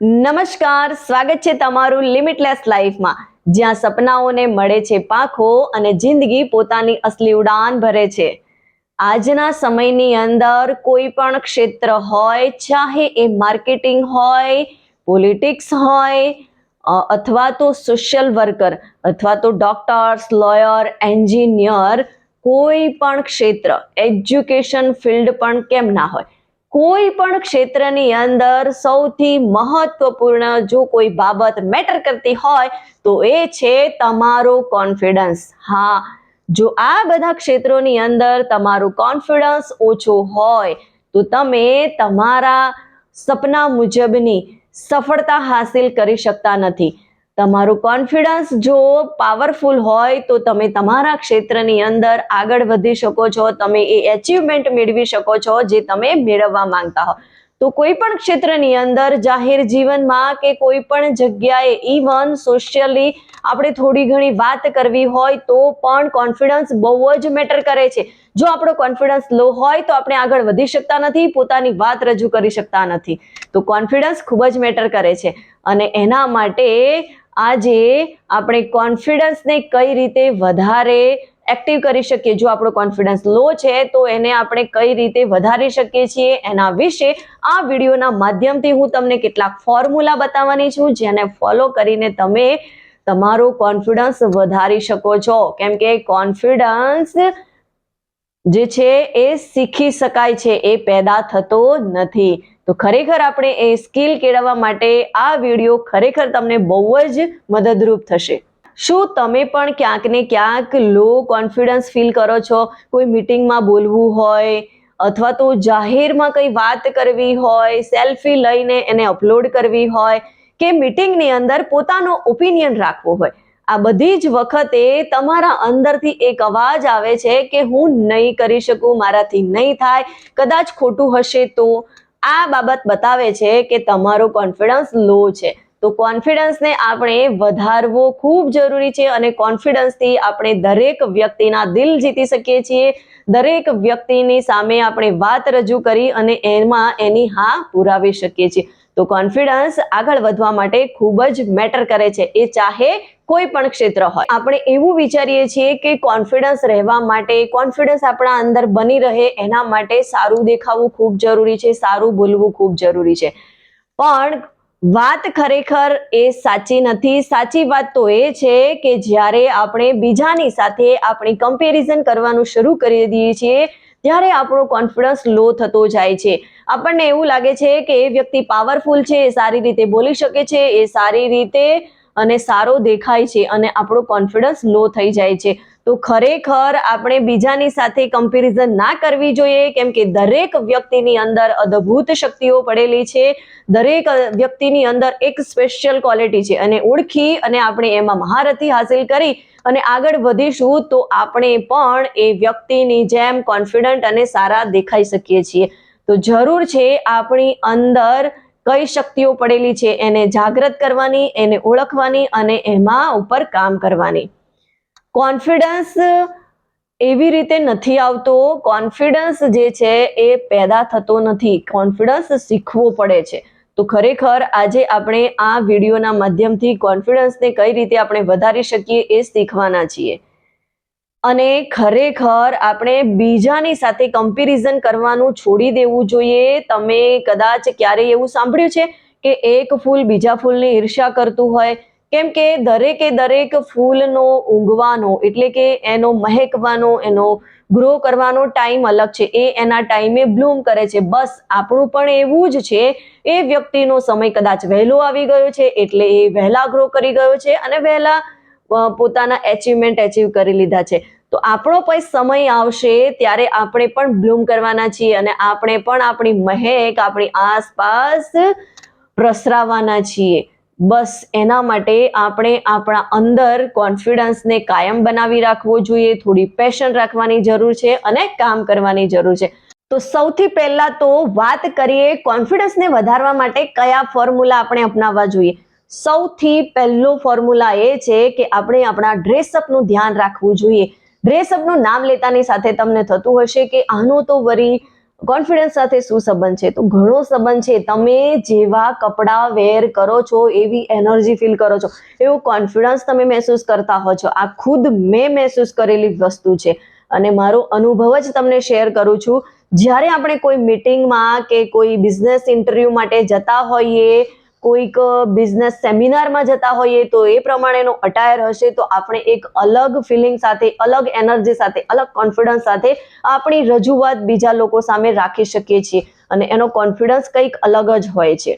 નમસ્કાર, સ્વાગત છે તમારું લિમિટલેસ લાઈફમાં, જ્યાં સપનાઓને મળે છે પાંખો અને જિંદગી પોતાની અસલી ઉડાન ભરે છે. આજના સમયની અંદર કોઈ પણ ક્ષેત્ર હોય, ચાહે એ માર્કેટિંગ હોય, પોલિટિક્સ હોય અથવા તો સોશિયલ વર્કર અથવા તો ડોક્ટર્સ, લોયર, એન્જિનિયર, કોઈ પણ ક્ષેત્ર, એજ્યુકેશન ફિલ્ડ પણ કેમ ના હોય, કોઈ પણ ક્ષેત્રની અંદર સૌથી મહત્વપૂર્ણ જો કોઈ બાબત મેટર કરતી હોય તો એ છે તમારો કોન્ફિડન્સ. હા, જો આ બધા ક્ષેત્રોની અંદર તમારું કોન્ફિડન્સ ઓછો હોય તો તમે તમારા સપના મુજબની સફળતા હાસિલ કરી શકતા નથી. તમારું કોન્ફિડન્સ જો પાવરફુલ હોય તો તમે તમારા ક્ષેત્રની અંદર આગળ વધી શકો છો, તમે એ એચિવમેન્ટ મેળવી શકો છો જે તમે મેળવવા માંગતા હો. તો કોઈ પણ ક્ષેત્રની અંદર, જાહેર જીવનમાં કે કોઈ પણ જગ્યાએ, ઇવન સોશિયલી આપણે થોડી ઘણી વાત કરવી હોય તો પણ કોન્ફિડન્સ બહુ જ મેટર કરે છે. જો આપણો કોન્ફિડન્સ લો હોય તો આપણે આગળ વધી શકતા નથી, પોતાની વાત રજૂ કરી શકતા નથી. તો કોન્ફિડન્સ ખૂબ જ મેટર કરે છે અને એના માટે આજે આપણે કોન્ફિડન્સને કઈ રીતે વધારે એક્ટિવ કરી શકીએ, જો આપણો કોન્ફિડન્સ લો છે તો એને આપણે કઈ રીતે વધારી શકીએ છીએ, એના વિશે આ વિડીયોના માધ્યમથી હું તમને કેટલાક ફોર્મ્યુલા બતાવવાની છું, જેને ફોલો કરીને તમે તમારો કોન્ફિડન્સ વધારી શકો છો. કેમ કે કોન્ફિડન્સ જે છે એ શીખી શકાય છે, એ પેદા થતો નથી. તો ખરેખર આપણે એ સ્કિલ કેળવવા માટે આ વિડીયો ખરેખર તમને બહુ જ મદદરૂપ થશે. શું તમે પણ ક્યાંક ને ક્યાંક લો કોન્ફિડન્સ ફીલ કરો છો? કોઈ મીટિંગમાં બોલવું હોય અથવા તો જાહેરમાં કંઈ વાત કરવી હોય, સેલ્ફી લઈને એને અપલોડ કરવી હોય કે મીટિંગની અંદર પોતાનો ઓપિનિયન રાખવો હોય, આ બધી જ વખતે તમારા અંદરથી એક અવાજ આવે છે કે હું નહીં કરી શકું, મારાથી નહીં થાય, કદાચ ખોટું હશે તો. આ બાબત બતાવે છે કે તમારો કોન્ફિડન્સ લો છે. તો કોન્ફિડન્સને આપણે વધારવો ખૂબ જરૂરી છે અને કોન્ફિડન્સથી આપણે દરેક વ્યક્તિના દિલ જીતી શકીએ છીએ, દરેક વ્યક્તિની સામે આપણે વાત રજૂ કરી અને એમાં એની હા પુરાવી શકીએ છીએ. તો કોન્ફિડન્સ આગળ વધવા માટે ખૂબ જ મેટર કરે છે, એ ચાહે કોઈ પણ ક્ષેત્ર હોય. આપણે એવું વિચારીએ છીએ કે કોન્ફિડન્સ રહેવા માટે, કોન્ફિડન્સ આપણા અંદર બની રહે એના માટે સારું દેખાવું ખૂબ જરૂરી છે, સારું બોલવું ખૂબ જરૂરી છે. પણ વાત ખરેખર એ સાચી નથી. સાચી વાત તો એ છે કે જ્યારે આપણે બીજાની સાથે આપણી કમ્પેરિઝન કરવાનું શરૂ કરી દઈએ છીએ ત્યારે આપણો કોન્ફિડન્સ લો થતો જાય છે. આપણને એવું લાગે છે કે એ વ્યક્તિ પાવરફુલ છે, એ સારી રીતે બોલી શકે છે, એ સારી રીતે અને સારો દેખાય છે અને આપણો કોન્ફિડન્સ લો થઈ જાય છે. તો ખરેખર આપણે બીજાની સાથે કમ્પેરિઝન ના કરવી જોઈએ, કેમ કે દરેક વ્યક્તિની અંદર અદ્ભુત શક્તિઓ પડેલી છે, દરેક વ્યક્તિની અંદર એક સ્પેશિયલ ક્વોલિટી છે અને ઓળખી અને આપણે એમાં મહારથી હાસિલ કરી અને આગળ વધીશું તો આપણે પણ એ વ્યક્તિની જેમ કોન્ફિડન્ટ અને સારા દેખાઈ શકીએ છીએ. તો જરૂર છે આપણી અંદર કઈ શક્તિઓ પડેલી છે એને જાગૃત કરવાની, એને ઓળખવાની અને એમાં ઉપર કામ કરવાની. કોન્ફિડન્સ એવી રીતે નથી આવતો. કોન્ફિડન્સ જે છે એ પેદા થતો નથી, કોન્ફિડન્સ શીખવો પડે છે. તો ખરેખર આજે આપણે આ વિડીયોના માધ્યમથી કોન્ફિડન્સને કઈ રીતે આપણે વધારી શકીએ એ શીખવાના છીએ. અને ખરેખર આપણે બીજાની સાથે કમ્પેરિઝન કરવાનું છોડી દેવું જોઈએ. તમે કદાચ ક્યારેય એવું સાંભળ્યું છે કે એક ફૂલ બીજા ફૂલની ઈર્ષ્યા કરતું હોય? કેમ કે દરેક ફૂલનો ઊંઘવાનો એટલે કે એનો મહેકવાનો, એનો ગ્રો કરવાનો ટાઈમ અલગ છે, એ એના ટાઈમે બ્લૂમ કરે છે. બસ આપણું પણ એવું જ છે. એ વ્યક્તિનો સમય કદાચ વહેલો આવી ગયો છે એટલે એ વહેલા ગ્રો કરી ગયો છે અને વહેલા પોતાના એચિવમેન્ટ એચીવ કરી લીધા છે. તો આપણો પણ સમય આવશે ત્યારે આપણે પણ બ્લૂમ કરવાના છીએ અને આપણે પણ આપણી મહેક આપણી આસપાસ પ્રસરાવવાના છીએ. બસ એના માટે આપણે આપણા અંદર કોન્ફિડન્સને કાયમ બનાવી રાખવો જોઈએ, થોડી પેશન રાખવાની જરૂર છે અને કામ કરવાની જરૂર છે. તો સૌથી પહેલા તો વાત કરીએ કોન્ફિડન્સને વધારવા માટે કયા ફોર્મ્યુલા આપણે અપનાવવા જોઈએ. સૌથી પહેલો ફોર્મ્યુલા એ છે કે આપણે આપણા ડ્રેસઅપનું ધ્યાન રાખવું જોઈએ. ડ્રેસઅપનું નામ લેતાની સાથે તમને થતું હશે કે આનો તો વરી કોન્ફિડન્સ સાથે શું સંબંધ છે? તો ઘણો સંબંધ છે. તમે જેવા કપડાં વેર કરો છો એવી એનર્જી ફીલ કરો છો, એવો કોન્ફિડન્સ તમે મહેસૂસ કરતા હો છો. આ ખુદ મેં મહેસૂસ કરેલી વસ્તુ છે અને મારો અનુભવ જ તમને શેર કરું છું. જ્યારે આપણે કોઈ મીટિંગમાં કે કોઈ બિઝનેસ ઇન્ટરવ્યૂ માટે જતા હોઈએ, કોઈક બિઝનેસ સેમિનારમાં જતા હોઈએ, તો એ પ્રમાણેનો અટાયર હશે તો આપણે એક અલગ ફિલિંગ સાથે, અલગ એનર્જી સાથે, અલગ કોન્ફિડન્સ સાથે આપણી રજૂઆત બીજા લોકો સામે રાખી શકીએ છીએ અને એનો કોન્ફિડન્સ કંઈક અલગ જ હોય છે.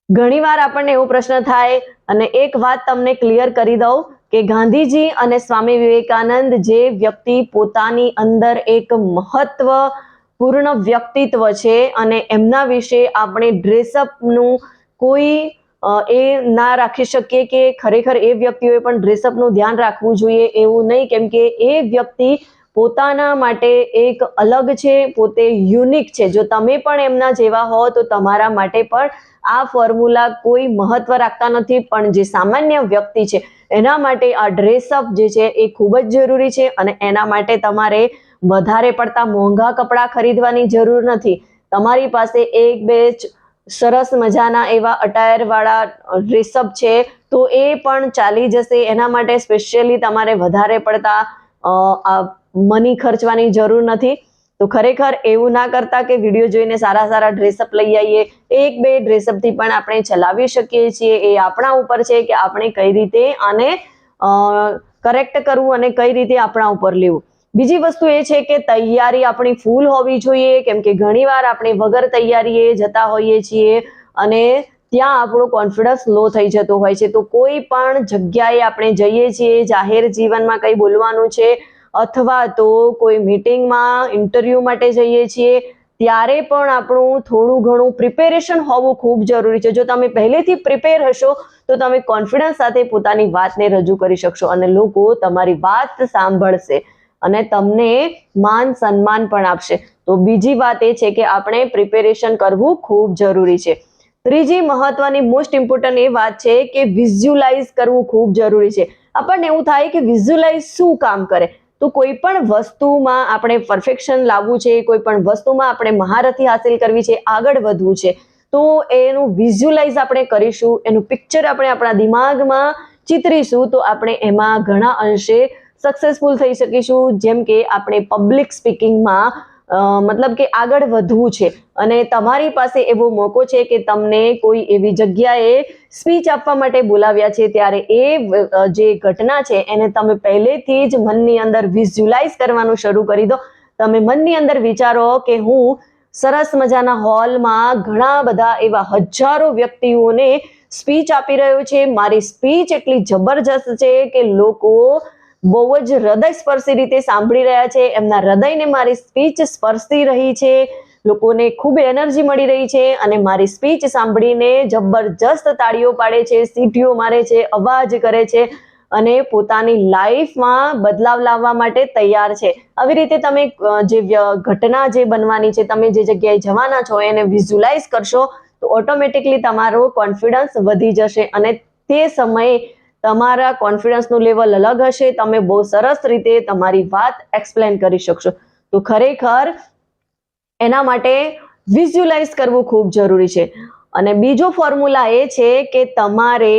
ઘણીવાર આપણને એવો પ્રશ્ન થાય, અને એક વાત તમને ક્લિયર કરી દઉં કે ગાંધીજી અને સ્વામી વિવેકાનંદ, જે વ્યક્તિ પોતાની અંદર એક મહત્વપૂર્ણ વ્યક્તિત્વ છે અને એમના વિશે આપણે ડ્રેસઅપનું કોઈ એ ના રાખી શકીએ કે ખરેખર એ વ્યક્તિઓએ પણ ડ્રેસઅપનું ધ્યાન રાખવું જોઈએ એવું નહીં, કેમ કે એ વ્યક્તિ પોતાના માટે એક અલગ છે, પોતે યુનિક છે. જો તમે પણ એમના જેવા હો તો તમારા માટે પણ આ ફોર્મ્યુલા કોઈ મહત્વ રાખતા નથી, પણ જે સામાન્ય વ્યક્તિ છે એના માટે આ ડ્રેસઅપ જે છે એ ખૂબ જ જરૂરી છે અને એના માટે તમારે વધારે પડતા મોંઘા કપડાં ખરીદવાની જરૂર નથી. તમારી પાસે એક બે સરસ મજાના એવા અટાયર વાળા ડ્રેસઅપ છે તો એ પણ ચાલી જશે. એના માટે સ્પેશિયલી તમારે વધારે પડતા મની ખર્ચવાની જરૂર નથી. તો ખરેખર એવું ના કરતા કે વિડીયો જોઈને સારા સારા ડ્રેસઅપ લઈ આવીએ. એક બે ડ્રેસઅપથી પણ આપણે ચલાવી શકીએ છીએ. એ આપણા ઉપર છે કે આપણે કઈ રીતે આને કરેક્ટ કરવું અને કઈ રીતે આપણા ઉપર લેવું. બીજી વસ્તુ એ છે કે તૈયારી આપણી ફૂલ હોવી જોઈએ, કેમ કે ઘણીવાર આપણે વગર તૈયારીએ જતા હોઈએ છીએ અને ત્યાં આપણો કોન્ફિડન્સ લો થઈ જતો હોય છે. તો કોઈ પણ જગ્યાએ આપણે જઈએ છીએ, જાહેર જીવનમાં કંઈ બોલવાનું છે અથવા તો કોઈ મીટિંગમાં ઇન્ટરવ્યૂ માટે જઈએ છીએ, ત્યારે પણ આપણું થોડું ઘણું પ્રિપેરેશન હોવું ખૂબ જરૂરી છે. જો તમે પહેલેથી પ્રિપેર હશો તો તમે કોન્ફિડન્સ સાથે પોતાની વાતને રજૂ કરી શકશો અને લોકો તમારી વાત સાંભળશે અને તમને માન સન્માન પણ આપશે. તો બીજી વાત એ છે કે આપણે પ્રિપેરેશન કરવું ખૂબ જરૂરી છે. ત્રીજી મહત્વની મોસ્ટ ઇમ્પોર્ટન્ટ એ વાત છે કે વિઝ્યુલાઇઝ કરવું ખૂબ જરૂરી છે. આપણને એવું થાય કે વિઝ્યુલાઇઝ શું કામ કરે? તો કોઈ પણ વસ્તુમાં આપણે પરફેક્શન લાવવું છે, કોઈ પણ વસ્તુમાં આપણે મહારથી હાસિલ કરવી છે, આગળ વધવું છે, તો એનું વિઝ્યુલાઇઝ આપણે કરીશું, એનું પિક્ચર આપણે આપણા દિમાગમાં ચિતરીશું તો આપણે એમાં ઘણા અંશે સક્સેસફુલ થઈ શકીશું. જેમ કે આપણે પબ્લિક સ્પીકિંગમાં મતલબ કે આગળ વધવું છે અને તમારી પાસે એવો મોકો છે કે તમને કોઈ એવી જગ્યાએ સ્પીચ આપવા માટે બોલાવ્યા છે, ત્યારે એ જે ઘટના છે એને તમે પહેલેથી જ મનની અંદર વિઝ્યુલાઇઝ કરવાનું શરૂ કરી દો. તમે મનની અંદર વિચારો કે હું સરસ મજાના હોલમાં ઘણા બધા એવા હજારો વ્યક્તિઓને સ્પીચ આપી રહ્યો છે. મારી સ્પીચ એટલી જબરજસ્ત છે કે લોકો બહુ જ હૃદયસ્પર્શી રીતે સાંભળી રહ્યા છે, એમના હૃદયને મારી સ્પીચ સ્પર્શી રહી છે, લોકોને ખૂબ એનર્જી મળી રહી છે અને મારી સ્પીચ સાંભળીને જબરજસ્ત તાળીઓ પાડે છે, સીટીઓ મારે છે, અવાજ કરે છે અને પોતાની લાઈફમાં બદલાવ લાવવા માટે તૈયાર છે. આવી રીતે તમે જે ઘટના જે બનવાની છે, તમે જે જગ્યાએ જવાના છો એને વિઝ્યુલાઇઝ કરશો તો ઓટોમેટિકલી તમારો કોન્ફિડન્સ વધી જશે અને તે સમયે તમારા કોન્ફિડન્સનું લેવલ અલગ હશે. તમે બહુ સરસ રીતે તમારી વાત એક્સપ્લેન કરી શકશો. તો ખરેખર એના માટે વિઝ્યુલાઇઝ કરવું ખૂબ જરૂરી છે. અને બીજો ફોર્મ્યુલા એ છે કે તમારે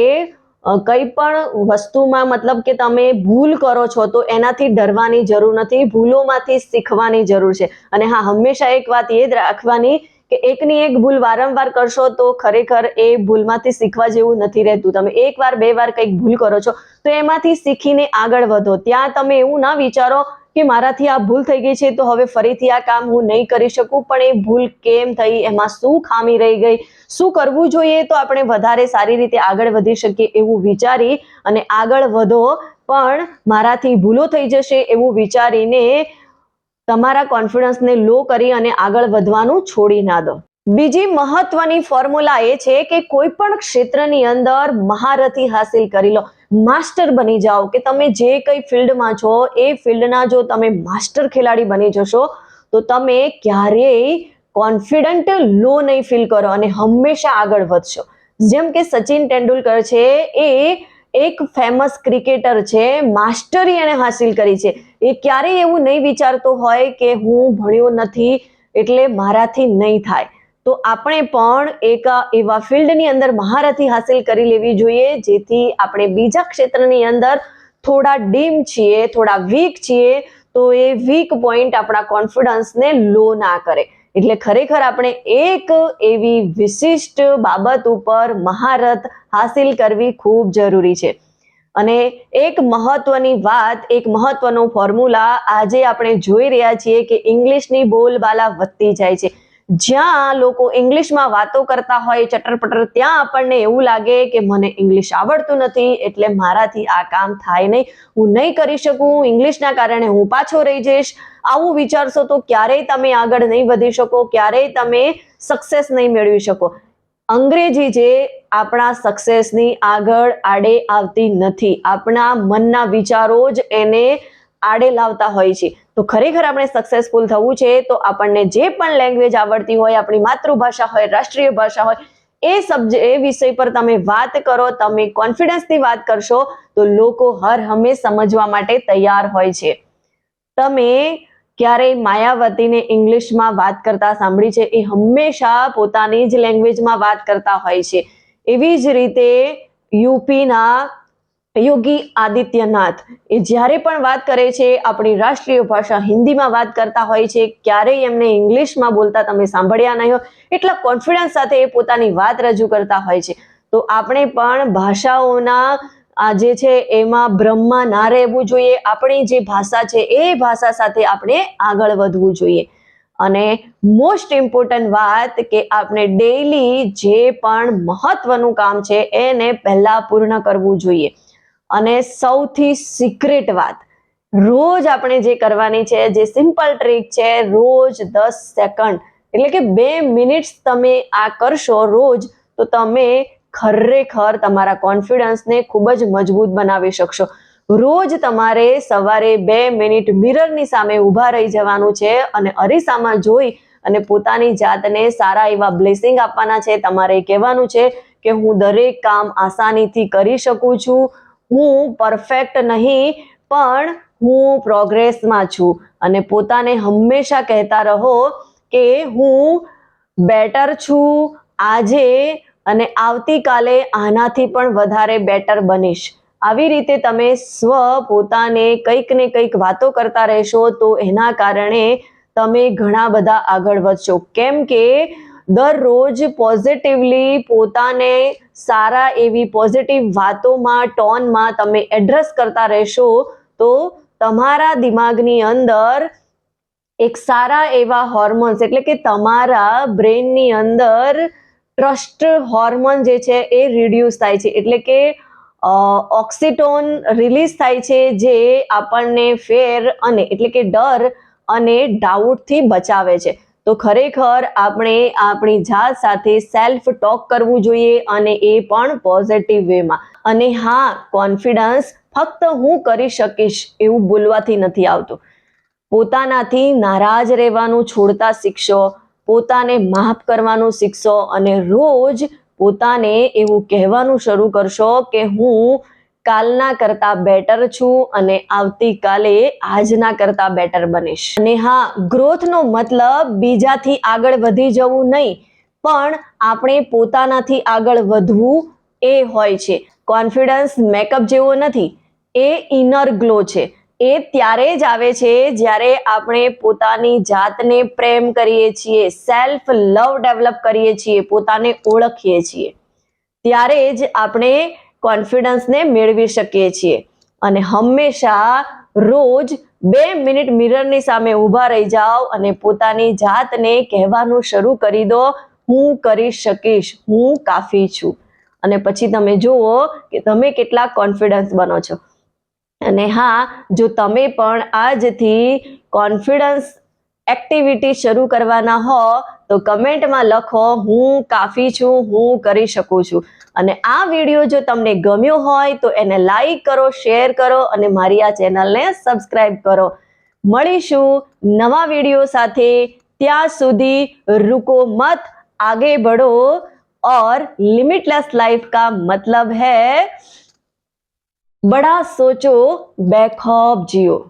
કંઈ પણ વસ્તુમાં મતલબ કે તમે ભૂલ કરો છો તો એનાથી ડરવાની જરૂર નથી, ભૂલોમાંથી શીખવાની જરૂર છે. અને હા, હંમેશા એક વાત એ જ રાખવાની કે એકની એક ભૂલ વારંવાર કરશો તો ખરેખર એ ભૂલમાંથી શીખવા જેવું નથી રહેતું. તમે એકવાર બે વાર કંઈક ભૂલ કરો છો તો એમાંથી શીખીને આગળ વધો. ત્યાં તમે એવું ના વિચારો કે મારાથી આ ભૂલ થઈ ગઈ છે તો હવે ફરીથી આ કામ હું નહીં કરી શકું, પણ એ ભૂલ કેમ થઈ, એમાં શું ખામી રહી ગઈ, શું કરવું જોઈએ તો આપણે વધારે સારી રીતે આગળ વધી શકીએ એવું વિચારી અને આગળ વધો. પણ મારાથી ભૂલો થઈ જશે એવું વિચારીને તમારા કોન્ફિડન્સને લો કરી અને આગળ વધવાનું છોડી ના દો. બીજી મહત્વની ફોર્મ્યુલા એ છે કે કોઈ પણ ક્ષેત્રની અંદર મહારથી હાસિલ કરી લો, માસ્ટર બની જાઓ. કે તમે જે કઈ ફિલ્ડમાં છો એ ફિલ્ડના જો તમે માસ્ટર ખેલાડી બની જશો તો તમે ક્યારેય કોન્ફિડન્ટ લો નહીં ફીલ કરો અને હંમેશા આગળ વધશો. જેમ કે સચિન તેંડુલકર છે, એ એક ફેમસ ક્રિકેટર છે, માસ્ટરી એને હાસિલ કરી છે. એ ક્યારેય એવું નહીં વિચારતો હોય કે હું ભણ્યો નથી, એટલે મારાથી નહીં થાય. તો આપણે પણ એક એવા ફિલ્ડની અંદર મહારથી હાસિલ કરી લેવી જોઈએ જેથી આપણે બીજા ક્ષેત્રની અંદર થોડા ડીમ છીએ, થોડા વીક છીએ, તો એ વીક પોઈન્ટ આપણા કોન્ફિડન્સને લો ના કરે. એટલે ખરેખર આપણે એક એવી વિશિષ્ટ બાબત ઉપર મહારત હાસિલ કરવી ખૂબ જરૂરી છે. અને એક મહત્વની વાત, એક મહત્વનો ફોર્મ્યુલા આજે આપણે જોઈ રહ્યા છીએ કે ઇંગ્લિશની બોલબાલા વધતી જાય છે. જ્યાં લોકો ઇંગ્લિશમાં વાતો કરતા હોય ચટર-પટર, ત્યાં આપણને એવું લાગે કે મને ઇંગ્લિશ આવડતું નથી એટલે મારાથી આ કામ થાય નહીં, હું નહીં કરી શકું, ઇંગ્લિશના કારણે હું પાછો રહી જઈશ. આવું વિચારશો તો ક્યારેય તમે આગળ નહીં વધી શકો, ક્યારેય તમે સક્સેસ નહીં મેળવી શકો. અંગ્રેજી જે આપણા સક્સેસની આગળ આડે આવતી નથી, આપણા મનના વિચારો જ એને આડે લાવતા હોય છે. તો ખરેખર આપણે સક્સેસફુલ થવું છે તો આપણને જે પણ લેંગ્વેજ આવડતી હોય, આપણી માતૃભાષા હોય, રાષ્ટ્રીય ભાષા હોય, એ વિષય પર તમે વાત કરો, તમે કોન્ફિડન્સથી વાત કરશો તો લોકો હર હંમેશ સમજવા માટે તૈયાર હોય છે. તમે ક્યારેય માયાવતીને ઇંગ્લિશમાં વાત કરતા સાંભળી છે? એ હંમેશા પોતાની જ લેંગ્વેજમાં વાત કરતા હોય છે. એવી જ રીતે યુપીના યોગી આદિત્યનાથ એ જ્યારે પણ વાત કરે છે, આપણી રાષ્ટ્રીય ભાષા હિન્દીમાં વાત કરતા હોય છે, ક્યારેય એમને ઇંગ્લિશમાં બોલતા તમે સાંભળ્યા નહીં હોય. એટલા કોન્ફિડન્સ સાથે એ પોતાની વાત રજૂ કરતા હોય છે. તો આપણે પણ ભાષાઓના જે છે એમાં બ્રહ્મમાં ના રહેવું જોઈએ. આપણી જે ભાષા છે એ ભાષા સાથે આપણે આગળ વધવું જોઈએ. અને મોસ્ટ ઇમ્પોર્ટન્ટ વાત કે આપણે ડેઈલી જે પણ મહત્વનું કામ છે એને પહેલા પૂર્ણ કરવું જોઈએ. અને સૌથી સિક્રેટ વાત, રોજ આપણે જે કરવાની છે, જે સિમ્પલ ટ્રીક છે, રોજ 10 સેકન્ડ એટલે કે 2 મિનિટ્સ તમે આ કરશો રોજ, તો તમે ખરેખર તમારા કોન્ફિડન્સને ખૂબ જ મજબૂત બનાવી શકશો. રોજ તમારે સવારે 2 મિનિટ મિરરની સામે ઊભા રહી જવાનું છે અને અરીસામાં જોઈ અને પોતાની જાતને સારા એવા બ્લેસિંગ આપવાના છે. તમારે કહેવાનું છે કે હું દરેક કામ આસાનીથી કરી શકું છું, હું પરફેક્ટ નહીં પણ હું પ્રોગ્રેસમાં છું. અને પોતાને હંમેશા કહેતા રહો કે હું બેટર છું આજે અને આવતીકાલે આનાથી પણ વધારે બેટર બનીશ. આવી રીતે તમે પોતાને કંઈક ને કંઈક વાતો કરતા રહેશો તો એના કારણે તમે ઘણા બધા આગળ વધશો. કેમ કે દરરોજ પોઝિટિવલી પોતાને સારા એવી પોઝિટિવ વાતોમાં, ટોનમાં તમે એડ્રેસ કરતા રહેશો તો તમારા દિમાગની અંદર એક સારા એવા હોર્મોન્સ એટલે કે તમારા બ્રેનની અંદર ટ્રસ્ટ હોર્મોન જે છે એ રિડ્યુસ થાય છે. એટલે કે ઓક્સિટોન રિલીઝ થાય છે જે આપણને ફેર અને એટલે કે ડર અને ડાઉટથી બચાવે છે. તો ખરેખર આપણે આપણી જાત સાથે સેલ્ફ ટોક કરવું જોઈએ અને એ પણ પોઝિટિવ વેમાં. અને હા, કોન્ફિડન્સ ફક્ત હું કરી શકીશ એવું બોલવાથી નથી આવતું. પોતાનાથી નારાજ રહેવાનું છોડતા શીખશો, પોતાને માફ કરવાનું શીખશો અને રોજ પોતાને એવું કહેવાનું શરૂ કરશો કે હું કાલના કરતા બેટર છું અને આવતીકાલે આજના કરતા બેટર બનીશ. અને હા, ગ્રોથનો મતલબ બીજાથી આગળ વધી જવું નહીં, પણ આપણે પોતાનાથી આગળ વધવું એ હોય છે. કોન્ફિડન્સ મેકઅપ જેવો નથી, એ ઇનર ગ્લો છે. એ ત્યારે જ આવે છે જ્યારે આપણે પોતાની જાતને પ્રેમ કરીએ છીએ, સેલ્ફ લવ ડેવલપ કરીએ છીએ, પોતાને ઓળખીએ છીએ, ત્યારે જ આપણે કોન્ફિડન્સને મેળવી શકીએ છીએ. અને હંમેશા રોજ 2 મિનિટ મિરરની સામે ઊભા રહી જાઓ અને પોતાની જાતને કહેવાનું શરૂ કરી દો, હું કરી શકીશ, હું કાફી છું. અને પછી તમે જુઓ કે તમે કેટલા કોન્ફિડન્સ બનો છો. અને હા, જો તમે પણ આજથી કોન્ફિડન્સ એક્ટિવિટી શરૂ કરવાના હો તો કમેન્ટમાં લખો, હું કાફી છું, હું કરી શકું છું. અને આ વિડીયો જો તમને ગમ્યો હોય તો એને લાઈક કરો, શેર કરો અને મારી આ ચેનલને સબસ્ક્રાઇબ કરો. મળીશું નવા વિડીયો સાથે. ત્યાં સુધી रुको मत, आगे बढ़ो और लिमिटलेस लाइफ का मतलब है बड़ा सोचो, बेखौफ जियो.